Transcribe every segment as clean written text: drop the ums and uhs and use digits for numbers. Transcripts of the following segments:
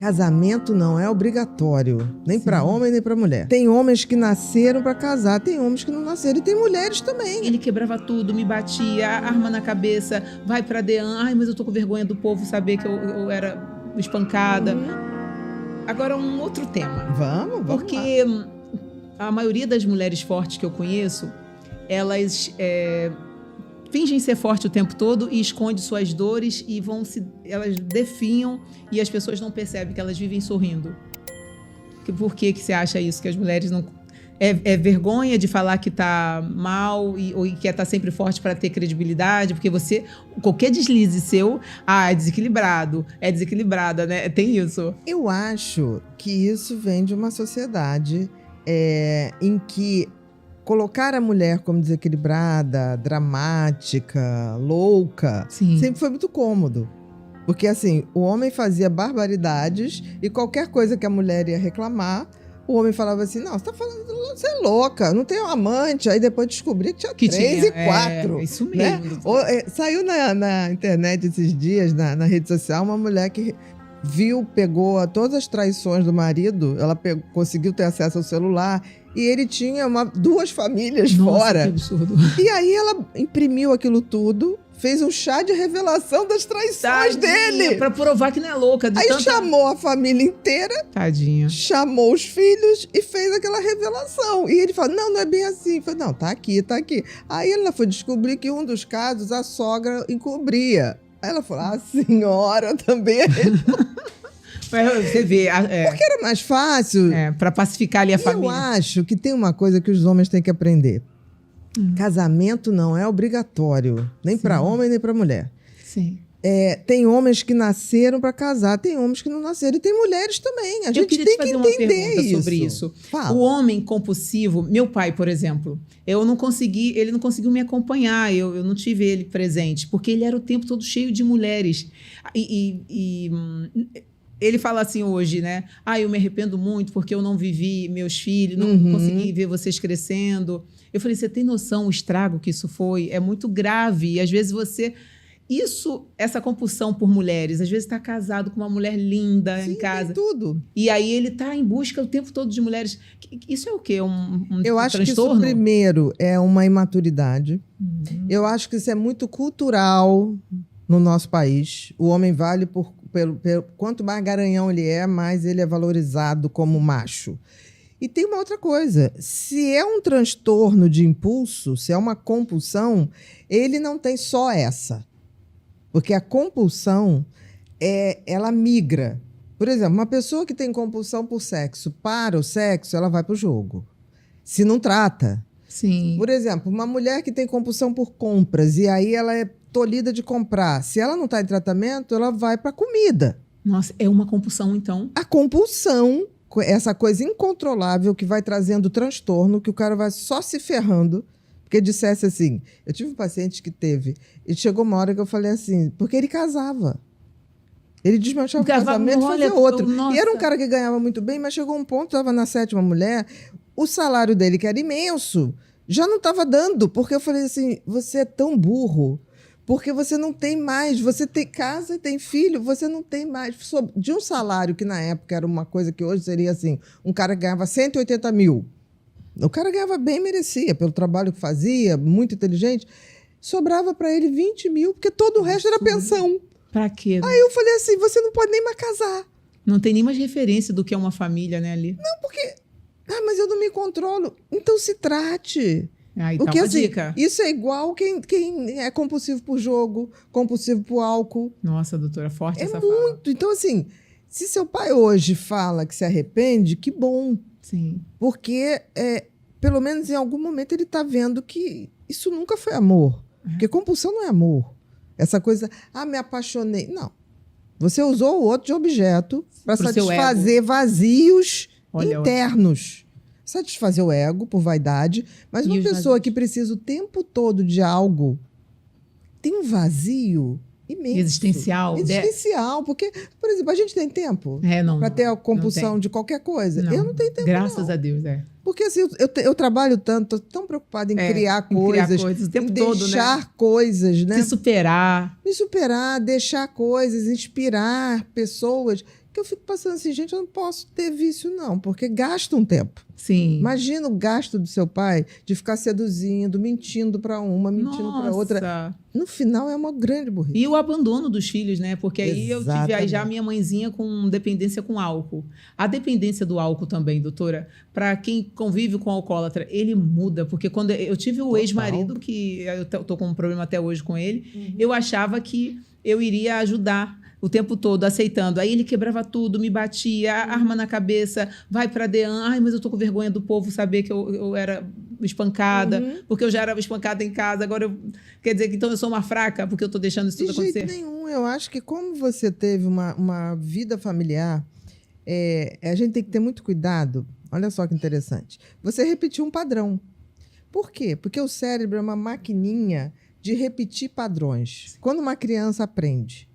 Casamento não é obrigatório, nem para Sim. homem nem para mulher. Tem homens que nasceram para casar, tem homens que não nasceram e tem mulheres também. Ele quebrava tudo, me batia, arma na cabeça, vai pra Dean. Ai, mas eu tô com vergonha do povo saber que eu era espancada. Agora, um outro tema. Vamos Porque a maioria das mulheres fortes que eu conheço, elas fingem ser forte o tempo todo e escondem suas dores e elas definham e as pessoas não percebem que elas vivem sorrindo. Por que você acha isso? Que as mulheres não... É vergonha de falar que tá mal ou que quer estar sempre forte para ter credibilidade? Porque qualquer deslize seu, é desequilibrado, é desequilibrada, né? Tem isso. Eu acho que isso vem de uma sociedade em que colocar a mulher como desequilibrada, dramática, louca, Sim. sempre foi muito cômodo. Porque, assim, o homem fazia barbaridades e qualquer coisa que a mulher ia reclamar, o homem falava assim, não, você é louca, não tem um amante. Aí depois descobri que tinha 3 e 4. Isso mesmo. Né? Saiu na internet esses dias, na rede social, uma mulher que pegou todas as traições do marido, ela conseguiu ter acesso ao celular e ele tinha 2 famílias fora. Que absurdo. E aí ela imprimiu aquilo tudo, fez um chá de revelação das traições dele. Pra provar que não é louca. Aí chamou a família inteira. Tadinha. Chamou os filhos e fez aquela revelação. E ele falou, não é bem assim. Falei, não, tá aqui. Aí ela foi descobrir que um dos casos a sogra encobria. Aí ela falou, a senhora também Você vê. Porque era mais fácil. Pra pacificar ali a família. Eu acho que tem uma coisa que os homens têm que aprender. Casamento não é obrigatório, nem para homem nem para mulher. Sim. Tem homens que nasceram para casar, tem homens que não nasceram e tem mulheres também. A gente tem que entender uma pergunta sobre isso. Fala. O homem compulsivo, meu pai, por exemplo, ele não conseguiu me acompanhar, eu não tive ele presente, porque ele era o tempo todo cheio de mulheres. Ele fala assim hoje, né? Eu me arrependo muito porque eu não vivi meus filhos, não consegui ver vocês crescendo. Eu falei, você tem noção o estrago que isso foi? É muito grave. E às vezes essa compulsão por mulheres, às vezes está casado com uma mulher linda em casa. Tem tudo. E aí ele está em busca o tempo todo de mulheres. Isso é o quê? Eu acho transtorno? Que isso, primeiro, é uma imaturidade. Eu acho que isso é muito cultural no nosso país. O homem vale quanto mais garanhão ele é, mais ele é valorizado como macho. E tem uma outra coisa, se é um transtorno de impulso, se é uma compulsão, ele não tem só essa. Porque a compulsão, ela migra. Por exemplo, uma pessoa que tem compulsão por sexo, para o sexo, ela vai para o jogo. Se não trata. Sim. Por exemplo, uma mulher que tem compulsão por compras, e aí ela é tolhida de comprar. Se ela não está em tratamento, ela vai para a comida. Nossa, é uma compulsão, então? A compulsão, essa coisa incontrolável que vai trazendo transtorno, que o cara vai só se ferrando, porque dissesse assim, eu tive um paciente que e chegou uma hora que eu falei assim, porque ele casava. Ele desmanchava o casamento e fazia outro. Nossa. E era um cara que ganhava muito bem, mas chegou um ponto, estava na 7ª mulher, o salário dele, que era imenso, já não estava dando, porque eu falei assim, você é tão burro, porque você não tem mais, você tem casa e tem filho, você não tem mais. De um salário que na época era uma coisa que hoje seria assim, um cara que ganhava 180 mil. O cara ganhava bem, merecia, pelo trabalho que fazia, muito inteligente. Sobrava para ele 20 mil, porque todo o resto era pensão. Pra quê? Aí eu falei assim, você não pode nem mais casar. Não tem nem mais referência do que é uma família, né, ali? Não, porque... mas eu não me controlo. Então se trate. Aí porque tá uma assim, dica. Isso é igual quem é compulsivo por jogo, compulsivo por álcool. Nossa, doutora, forte essa fala. É fala. muito. Então, assim, se seu pai hoje fala que se arrepende, que bom. Sim. Porque, pelo menos em algum momento, ele está vendo que isso nunca foi amor. Porque compulsão não é amor. Essa coisa, me apaixonei. Não. Você usou o outro de objeto para satisfazer vazios internos. Satisfazer o ego por vaidade, mas uma pessoa que precisa o tempo todo de algo tem um vazio imenso. Existencial. Porque, por exemplo, a gente tem tempo para ter a compulsão de qualquer coisa. Não. Eu não tenho tempo, Graças a Deus, Porque assim, eu trabalho tanto, estou tão preocupada em criar coisas, o tempo em todo, deixar coisas, né? Se superar. Me superar, deixar coisas, inspirar pessoas. Que que eu fico pensando assim, gente, eu não posso ter vício não, porque gasta um tempo. Sim. Imagina o gasto do seu pai de ficar seduzindo, mentindo para uma, mentindo para outra. Nossa. No final é uma grande burrice. E o abandono dos filhos, né? Porque aí eu tive aí já Exatamente. minha mãezinha com dependência com álcool. A dependência do álcool também, doutora, para quem convive com alcoólatra, ele muda. Porque quando eu tive o Total. ex-marido, que eu tô com um problema até hoje com ele, eu achava que eu iria ajudar o tempo todo, aceitando. Aí ele quebrava tudo, me batia, arma na cabeça, vai pra DEAN. Ai, mas eu tô com vergonha do povo saber que eu era espancada, porque eu já era espancada em casa. Agora, quer dizer que então eu sou uma fraca, porque eu tô deixando isso tudo De jeito acontecer? nenhum. Eu acho que como você teve uma vida familiar, a gente tem que ter muito cuidado. Olha só que interessante. Você repetiu um padrão. Por quê? Porque o cérebro é uma maquininha de repetir padrões. Quando uma criança aprende,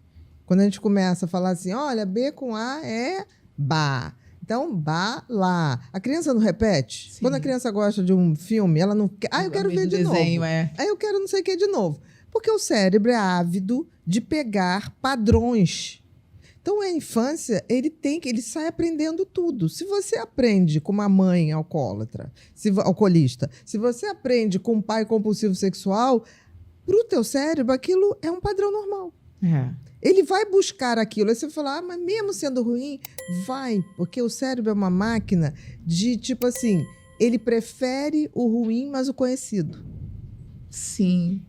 quando a gente começa a falar assim, olha, B com A é ba. Então, bala. A criança não repete? Sim. Quando a criança gosta de um filme, ela não quer. Eu quero ver de desenho, novo. é. Aí eu quero não sei o que de novo. Porque o cérebro é ávido de pegar padrões. Então, a infância, ele sai aprendendo tudo. Se você aprende com uma mãe alcoólatra, alcoolista, se você aprende com um pai compulsivo sexual, para o teu cérebro, aquilo é um padrão normal. É. Ele vai buscar aquilo. Aí você vai falar, mas mesmo sendo ruim, vai. Porque o cérebro é uma máquina de, tipo assim, ele prefere o ruim, mas o conhecido. Sim.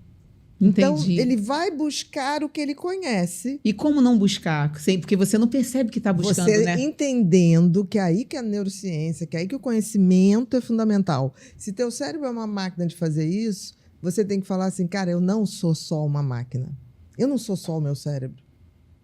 Então, Entendi. ele vai buscar o que ele conhece. E como não buscar? Porque você não percebe que está buscando, Você né? entendendo que é aí que a neurociência, que é aí que o conhecimento é fundamental. Se teu cérebro é uma máquina de fazer isso, você tem que falar assim, cara, eu não sou só uma máquina. Eu não sou só o meu cérebro.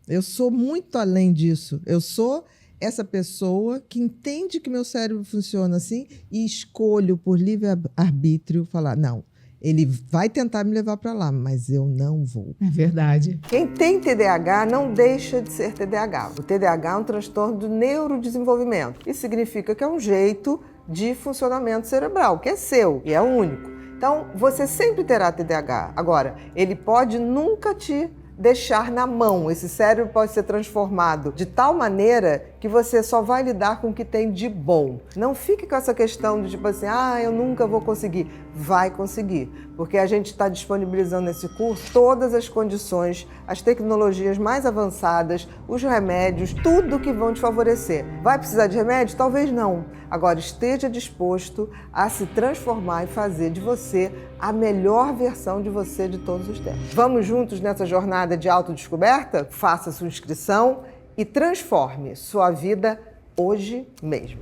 Eu sou muito além disso. Eu sou essa pessoa que entende que meu cérebro funciona assim e escolho por livre-arbítrio falar, não, ele vai tentar me levar para lá, mas eu não vou. É verdade. Quem tem TDAH não deixa de ser TDAH. O TDAH é um transtorno do neurodesenvolvimento. Isso significa que é um jeito de funcionamento cerebral, que é seu e é único. Então, você sempre terá TDAH. Agora, ele pode nunca te deixar na mão. Esse cérebro pode ser transformado de tal maneira que você só vai lidar com o que tem de bom. Não fique com essa questão de tipo assim, eu nunca vou conseguir. Vai conseguir, porque a gente está disponibilizando nesse curso todas as condições, as tecnologias mais avançadas, os remédios, tudo que vão te favorecer. Vai precisar de remédio? Talvez não. Agora, esteja disposto a se transformar e fazer de você a melhor versão de você de todos os tempos. Vamos juntos nessa jornada de autodescoberta? Faça sua inscrição e transforme sua vida hoje mesmo.